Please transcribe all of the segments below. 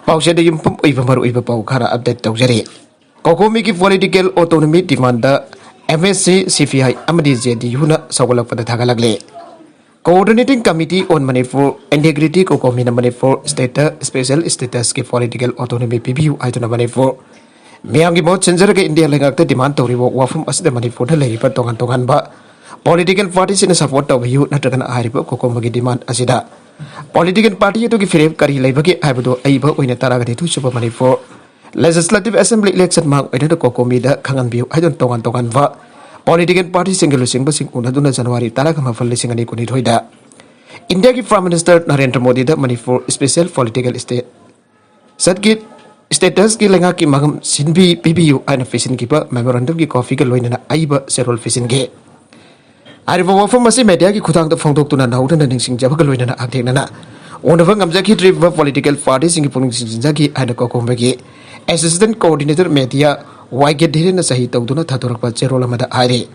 Pausada yung pumaiba iba pau kara update tawjari. Kokomi ki political autonomy demanda MSC CPI amadi JDU na sawalak pada thagalagle. Coordinating Committee on Manipur Integrity Kokomi na Manipur State Special Status ki political autonomy PBU ay na Manipur. Miyang gimot senjara ke India lengakta demand tawriwo wafum asda Manipur na leripat tongan-tongan ba. Political party sina support tawiyu na terkena aharipo kokomi ki demand asida. Political party itu kifirem kari laibagi haibado aiba oina taragani tu supa Manipur. Legislative Assembly election mang oina kokomi da kangan biu aidon tongan-tongan va. Political party single sing basing unaduna Januari taraga mafal lising ani kunit hoida. India ki Prime Minister Narendra Modi da Manipur special political state. Sadkit status ki lenga ki magam sinbi PBU aina fisin ki ba memorandum ki coffee ke loina na aiba serol fisin ge. Ariba wafam masih media ki khutang to phongtok tuna nauda na ningsing jaba loina na akthek na onava ngamja ki trip political party singi puning sinja ki aina ko kombagi assistant coordinator media waige dhire na sahi tawduna thatorak pa cherol amada aire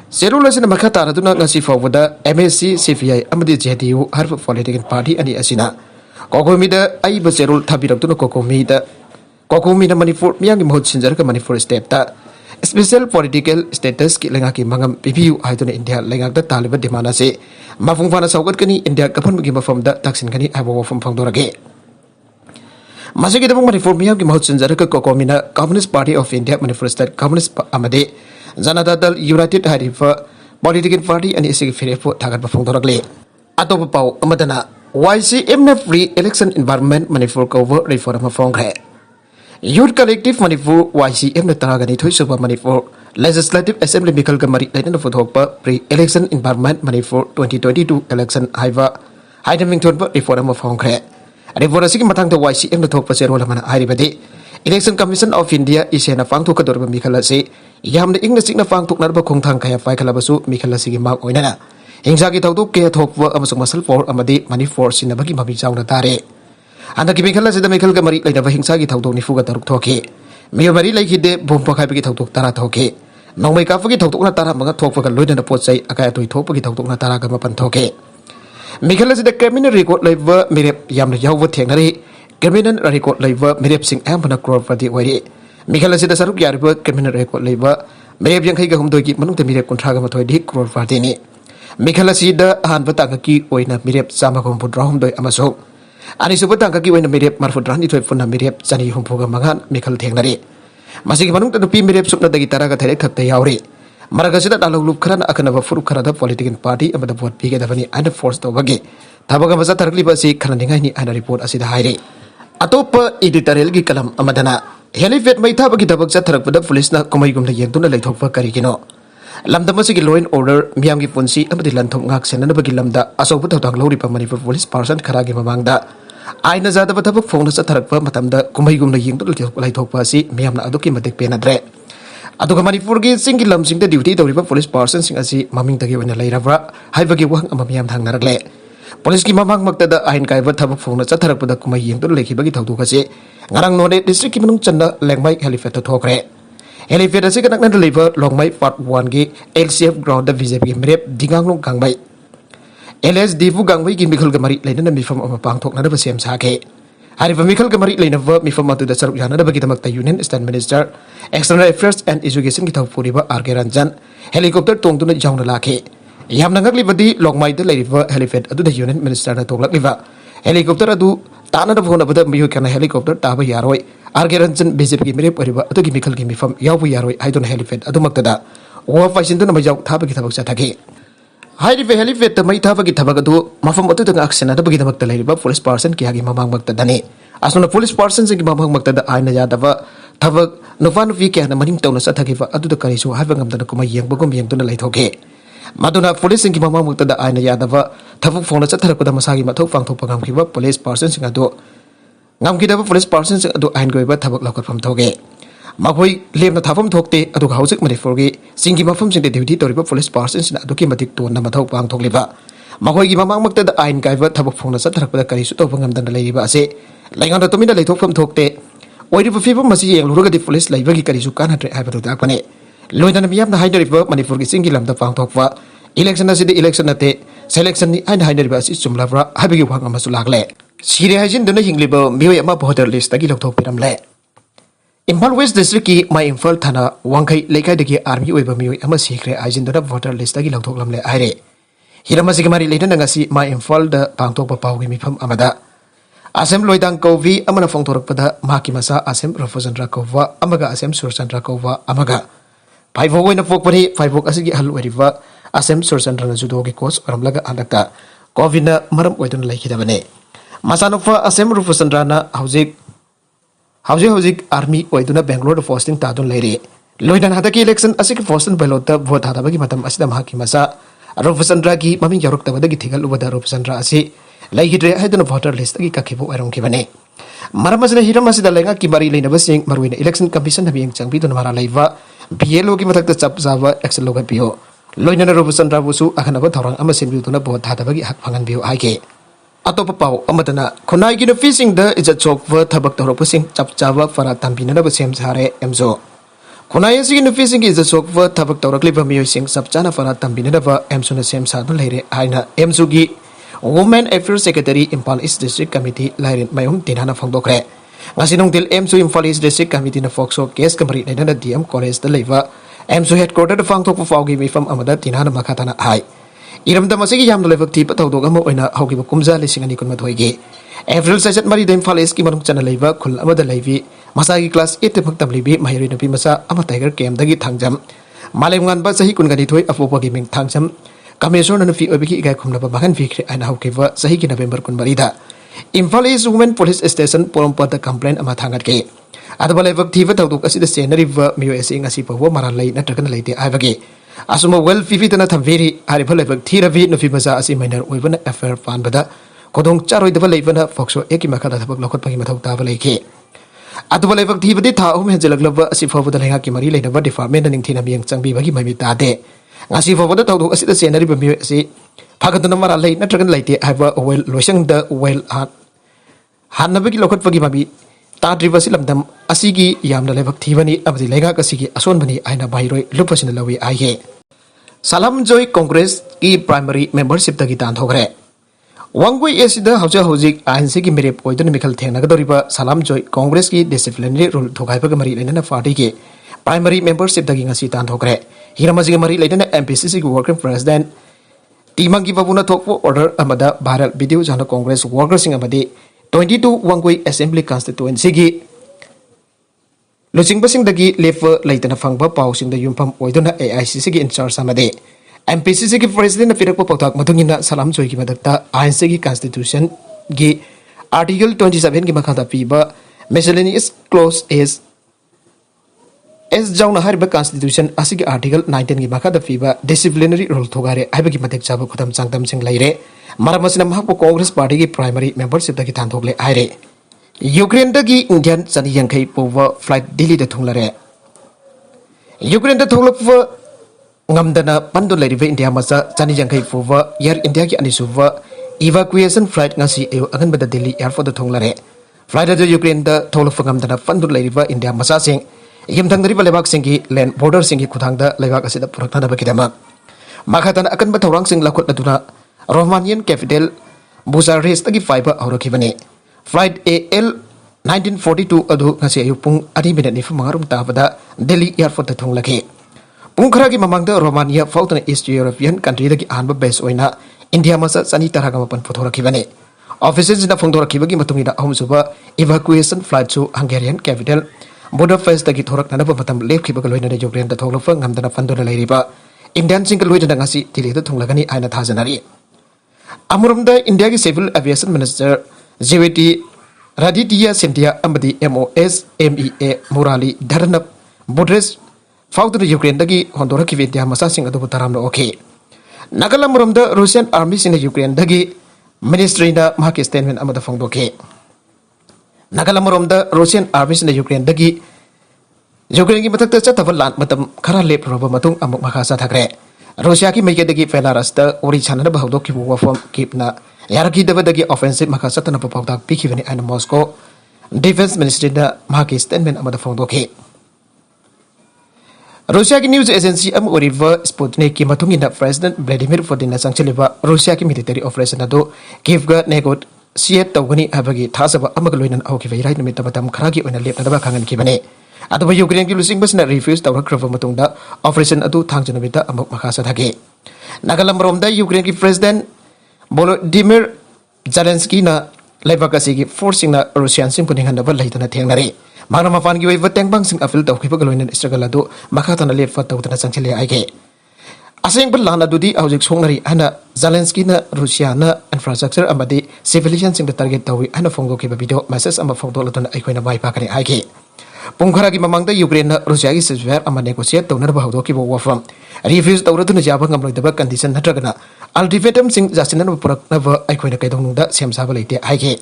serol asina makha taraduna ngasi fawada MSC CPI amadi JDU harfa political party ani asina kokomi da aiba cherol thabirak tuna kokomi na Manipur miyang gi mohot sinjar ka Manipur state ta special political status ki lenga ki mangam PBU haiduna India lenga da taliba demana se mafung fana saugat kani India kapon gi mafam da taksin kani abo wafam phangdorage masigi da Manipur miyam ki mahut sinjara ka kokomi na Communist Party of India Manipur State Communist amade Janata Dal United harifa political party ani isig firepo thagat phangdoragle atop pau amadana YCM na free election environment Manipur cover reform phongre Youth Collective Manipur YCM na taragani thoi suba Manipur Legislative Assembly Mikal Kamari lain fothokpa pre-election environment Manipur 2022 election haida mingthon pa reform of hongkre reform asigi matang to YCM na thokpa serol mana haribadi Election Commission of India isena fangthok ka dorba Mikal ase yamna ingna signa fangthok narba khongthang kaya fai khalabasu Mikal asigi mak oinana hingsa ki thokduk ke thokwa amasung masal for amadi Manipur sinabagi mabi chawna tare anda ki Mikal asida Mikal Kamari lain hingsa ki thokdok nifu ga taruk thoke Miyo mari laikide bompa khai ki thokdok tara thoke Nongmai kafa ki thokdok na tara manga thokpa ka loina na potsai akaya toi thokpa ki thokdok na tara ga mapan thoke Mikal asida criminal record laiva mirep yamna yawwa thengnari criminal record laiva mirep sing ambana crore padi wari Mikal asida saruk yarba criminal record laiva mirep yang khai ga humdoi ki manung te mirep kontra ga mathoi di crore padi ni Mikal asida han batanga ki oina mirep sama ko pudra humdoi amaso ani subata ka ki oina mirep marfudran ni thoi funna mirep chani humpuga mangan Mikal thengnari masigi manung te pi mirep supna dagi tara ga therek thakte yauri Maragasida dalulup kharana akanaba furuk kharada political party amada vote pige davani and force to bagi thabaga masa tarkli basi khananingai ni ana report asida haire atopa editorial gi kalam amadana helifet mai thabagi dabak chatharak pada police na komai gumna yengtuna leithokpa karigino lamda masigi law and order miyam gi punsi amadi lanthok ngak senana bagi lamda asobu thawtang lori pa Manipur police person kharagi mamangda aina zada bathabak phone chatharakpa matamda komai gumna yengtuna leithokpa si miyamna aduki matek penadre aduga Manipur gi singi lam singda duty tawriba police person sing asi maming tagi wana lairabra haibagi wang amamiyam thangnaragle police ki mamang maktada ain kaiba thabak phone chatharakpada kumai yengtu lekhibagi thawdu kase ngarang none district ki manung channa lengmai helipad thokre helipad ase kanak nan leiba longmai part 1 gi LCF ground da BJP mrep dinganglong gangbai LSD fu gangbai gi Mikal Kamari lainana mifam amapang thokna da basem sake Harifa Mikal Kamari lainava mifam atu da saruk yana da bagi tamak ta Union State Minister External Affairs and Education ki thawpuriba RK Ranjan helicopter tongtuna jauna lakhe yamna ngaklibadi longmai da leiriva helipad adu da Union Minister na tonglakliva helicopter adu tana da phona bada miyo kana helicopter taba yaroi RK Ranjan BJP ki mere pariba adu ki Mikal ki mifam yawu yaroi haidon helipad adu maktada wa faisindu na majaw thaba ki thabak chathake Hairive helipad mai thaba ki thabak adu mafam atu da aksena da bagi tamak ta leiriba police person ki hagi mamang maktada ne asuna police person ki mamang maktada aina yadava thabak nofanu vi ke na maning tawna sathagiva adu da karisu haiba ngamdana kuma yengbagum yengtuna leithoke maduna police ki mamang maktada aina yadava thabuk phone chatharakpada masagi mathok pangthok pangam kiba police person sing adu ngamkidaba police person sing adu ain goiba thabak lakarpham thoge makhoi lemna thafam thokte adu hausik Manipur gi singi mafam sing de duty toriba police person sing adu ki matik ton na mathok pang thokliba makhoi gi mamang maktada ain kaiba thabuk phone chatharakpada karisu to pangam dan leiba ase laingana tomina leithokpham thokte oiriba fibam masi yengluragadi police laibagi karisu kanhatre haibadu dakpane loidana miyamna haidariba Manipur gi singi lamda pangthokwa election asidi election ate selection ni aina haidariba asi chumlabra habigi wang amasu lagle Siri hajin duna hingliba mioi ama voter list tagi lokthok piramle. Imphal West District ki mai Imphal thana wangkai lekai dagi army oiba mioi ama sikre hajin duna voter list tagi lokthok lamle aire. Hirama sigmari leina ngasi mai Imphal da pangtok pa pawgi mifam amada. Asem loidang kovi amana fongtorak pada maki masa Asem Rafusandra kova amaga Asem Surchandra kova amaga. Paivok oina pokpari paivok asigi hal oiriba Asem Surchandra na judo ki coach oramlaga andakta Kovina maram oidun laikidabane. Masanofa Asem Rafusandra na hauzik army oiduna Bangalore posting tadun leire. Loidan hadaki election asik posting balota vote hadabagi matam asida maki masa Rafusandra ki mami yaruk tabadagi thigal ubada Rafusandra asi Laikidre haidana voter list agi kakibu arong kibane. Maramasina hiramasida lenga kibari leina basing marwina election commission habiyang changbi dun mara laiva BLO ki matakta chap java excel loga bio. Loina na Rafusandra busu akanaba thorang ama simbi duna vote hadabagi hak phangan bio haike. Atopa pau amatana khonai ki facing the is a chok va thabak torok basing chap java fara tambina na basem sare emzo. Khonai asi ki facing is a chok va thabak torok liba mio sing sap chana fara tambina na va emso na sem sa dun leire aina emzo gi Women Affairs Secretary Imphal East District Committee Lairin Mayum Tinhana Fangdokre. Ngasinong til MSU Imphal East District Committee na Foxo case kamari na DM College da Leva MSU headquarter da Fangtok po Faugi Mifam Amada Tinhana Makatana Hai. Iram da masigi yam da levak tipa tawdog amo oina haugi ba kumza lisingani kun mathoige. April sajat mari da Imphal East ki manung chana leva khul amada levi masagi class 8 phaktam levi mahiri na pi masa ama tiger camp dagi thangjam. Malemngan ba sahi kun gani thoi afopa gi ming thangjam. Kamisyon na fi obiki igai kumna ba bakan fikri ana haukiva sahi ki November kun marida. Imphal East Women Police Station porompa da complaint ama thangat ke. Adaba levak thiva tawduk asida senari va miyo esi ngasi pa wa maran lai natrakan laite aibage. Asuma well fifi tana thamveri hariba levak thiravi no fi maza asi minor oibana affair fan bada kodong charoi daba leibana foxo eki makada thabak lokot pagi mathau ta ba leike. Adaba levak thibadi tha hum henjelak laba asi fawada lenga ki mari leina ba department ning thina miyang changbi bagi mami ta de. Ngasi fawada tawduk asida senari ba miyo esi Pagatuna mara lay na tragan laite haiba oil loisang da oil hanabagi lokot pagi mabi tadriba silamdam asigi yamna lebak thibani abdi lega kasigi asonbani aina bairoi lupasina lawi aihe Salam Joy Congress ki primary membership tagi tan thogre Wangui esida hauja hojik ANC ki merep oidun mikal thengna gadoriba Salam Joy Congress ki disciplinary rule thogai pag mari lena party ki primary membership tagi ngasi tan thogre hiramaji mari lena MPCC ki working president Timang ki babuna thokpo order amada Bharat Video Jana Congress workers sing amadi 22 Wangui Assembly constituency gi Losing basing dagi level laitana fangba pau sing da yumpam oiduna AICC gi in charge amadi MPCC ki president na firak patak matungina Salam Joy ki madakta ANC ki constitution gi article 27 ki makhata piba miscellaneous clause as jauna harba constitution asigi article 19 gi makada fiba disciplinary rule thogare aibagi matek chaba khutam changtam sing laire maramasina mahpo congress party gi primary membership da ki than thogle aire Ukraine da gi indian chani yangkai powa flight delhi da thunglare Ukraine da thoglakwa ngamdana pandu lairive india masa chani yangkai powa air india ki anisuwa evacuation flight ngasi ayo agan bada delhi airport da thunglare flight da Ukraine da thoglakwa ngamdana pandu lairiva india masa sing Yamtang dari balebak singki land border singki kutang da lebak asida purakna da bakidama. Makatan akan batawang sing lakot natuna Romanian capital Bucharest tagi fiber aurokibane. Flight AL 1942 adu ngasi ayupung adi minute ni fumangarum tabada Delhi airport da thung laki. Pungkara ki mamang da Romania fautana East European country da ki anba base oina India masa sani taragamapan fotorakibane. Officers na fungdorakibagi matungina ahumsuba evacuation flight to Hungarian capital border face dagi thorak nana pa matam lep khiba galoi na Ukraine da thoglofa ngamdana pandona lairiba Indian single loi da ngasi tili da thunglagani aina thajanari Amurumda India ki civil aviation minister JVT Raditya Scindia amadi MOS MEA Murali Dharanap Budres fauda Ukraine dagi hondora ki India masa sing adu taram no okay Nagalamurumda Russian army sing Ukraine dagi ministry na mahaki statement amada fongdoke Nagalamurumda Russian army in Ukraine dagi Ukraine ki matakta chataba lan matam khara lep roba matung amuk makasa thakre Russia ki maike dagi Belarus da ori chana ba hawdo ki wafam kipna yaraki daba dagi offensive makasa tana pa pawdak pikivani and Moscow defense ministry da mahaki statement amada fongdoke Russia ki news agency am oriva Sputnik ki matungina President Vladimir Putin na sangchiliba Russia ki military operation ado Kiev ga negot siet tawgani habagi thasaba amaga loinan awkiba irai numit matam kharagi oina lepnadaba khangan kibane aduba Ukraine ki lusing basna refuse tawrakrava matungda operation adu thangjunabita amok makha sathage Nagalam romda Ukraine ki president Volodymyr Zelensky na laibak asigi forcing na Russian sing puningan dabal laitana thengnari Magna mafan gi wai tengbang sing afil taw khiba galoinen struggle adu makha tana lefa taw tana changchile aige aseng belana dudi aujik songnari ana Zelensky na Russia na infrastructure amadi civilian sing the target tawi ana phongdo khiba video message ama phongdo latana aikoina bai pakari aige pungkhara gi mamangda Ukraine na Russia gi siswer ama negotiate tawnar ba hawdo ki bo wafam refuse tawraduna jaba ngamloi daba condition natragana ultimatum sing jasinan purak na ba aikoina kaidongda semsa ba leite aige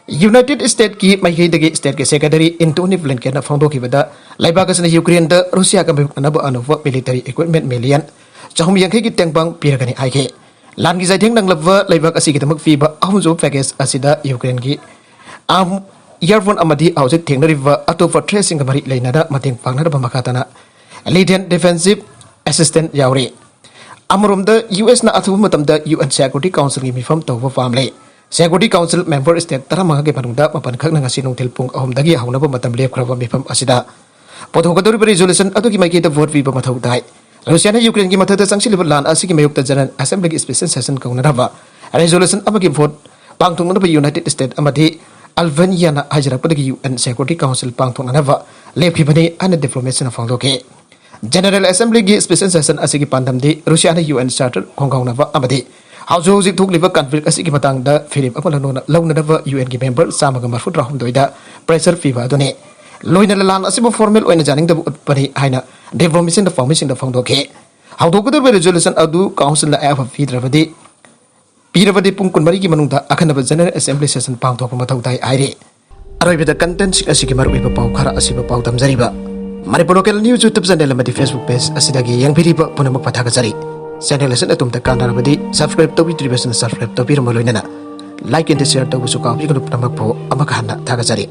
United States ki maikei state ke secretary Antony Blinken na fondo ki bada laibak asna Ukraine da Russia ka anaba anova military equipment million chahum yang ki tengbang piragani aike lan gi jaitheng nang labwa laibak asi ki tamak fiba ahumjo package asida Ukraine ki earphone amadi aujik thengnariwa atopa tracing ka mari leinada mateng pangna ba makatana leading defensive assistant yauri amrumda US na athu matamda UN Security Council ki mifam tawwa family Security Council member state tarama ke panungda mapan khak nang asinung telpung ahom dagi hauna ba matam lep khraba mifam asida podhogadori resolution atu ki maiki da vote vi ba mathau dai Russia na Ukraine ki mathada sangsi level lan asi ki mayuk ta general assembly ki special session kauna raba resolution amagi vote pangtung na ba United States amadi Albania na hajra padagi UN Security Council pangtung na ba lep ki bani an diplomacy na fangdoke General Assembly ki special session asi ki pandam di Russia na UN charter khongkauna ba amadi Haujo thuk liver conflict asiki matang da Philip apala nona launa da UN ki member samaga marfut rahum doida pressure fiba done loina lan asibo formal oina janing da pani haina development da formation da fangdo ke haudo ko da resolution adu council la afa piravadi pungkun mari ki manung da akhana ba general assembly session pang thok ma thautai aire aroi bida content asiki maru ba pau khara asiba pau tamjari ba Manipur local news YouTube channel amadi Facebook page asidagi yang biriba punamak pathaga jari channel lesson atum ta kan rabadi subscribe to subscribe to bir maloina like and share to busu ka bi ko namak po amaka hana thaga jari